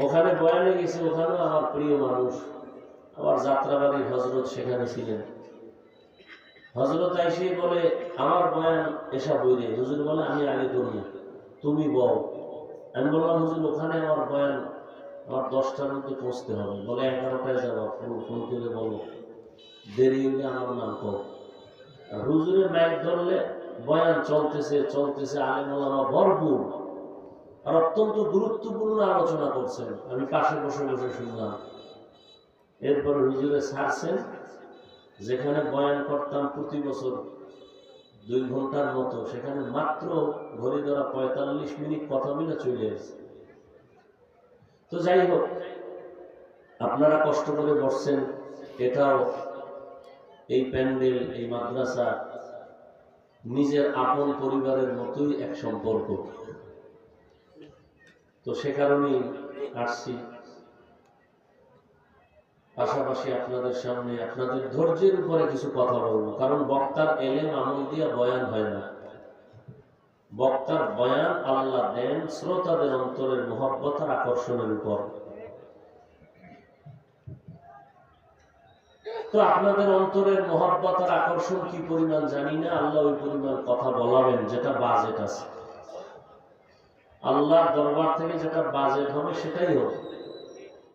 ওখানে বয়ানে গেছি, ওখানেও আমার প্রিয় মানুষ, আবার যাত্রাবাড়ির হজরত সেখানে ছিলেন। হজরত আইসেই বলে আমার বয়ান এসা বইলে, হুজুর বলে আমি আগে করবো, তুমি বল। আমি বললাম হুজুর ওখানে আমার বয়ান আমার 10টার মধ্যে পৌঁছতে হবে। বলে 11টায় যাবো, ফোন করে বলো, দেরি হলে আমার নাম কর। আর হুজুরের মাইক ধরলে বয়ান চলতেছে চলতেছে, আলেম ওলামা ভরপুর, আর অত্যন্ত গুরুত্বপূর্ণ আলোচনা করছেন। আমি পাশে বসে বসে শুনলাম। এরপরে হুজুরে ছাড়ছেন, যেখানে বয়ান করতাম প্রতি বছর 2 ঘন্টার মতো, সেখানে মাত্র ঘড়ি ধরা 45 মিনিট কথা বলে চলে এসেছে। তো যাই হোক, আপনারা কষ্ট করে বসছেন, এটাও এই প্যান্ডেল, এই মাদ্রাসা নিজের আপন পরিবারের মতোই এক সম্পর্ক। তো সে কারণেই আসছি, পাশাপাশি আপনাদের সামনে আপনাদের ধৈর্যের উপরে কিছু কথা বলবো। কারণ বক্তার এলেম আমল দিয়া বয়ান হয় না, বক্তার বয়ান আল্লাহ দেন শ্রোতাদের অন্তরের মহব্বত আর আকর্ষণের উপর। তো আপনাদের অন্তরের মহব্বত আর আকর্ষণ কি পরিমাণ জানি না, আল্লাহ ওই পরিমাণ কথা বলাবেন যেটা বাজেট আছে। আল্লাহর দরবার থেকে যেটা বাজেট হবে সেটাই হোক।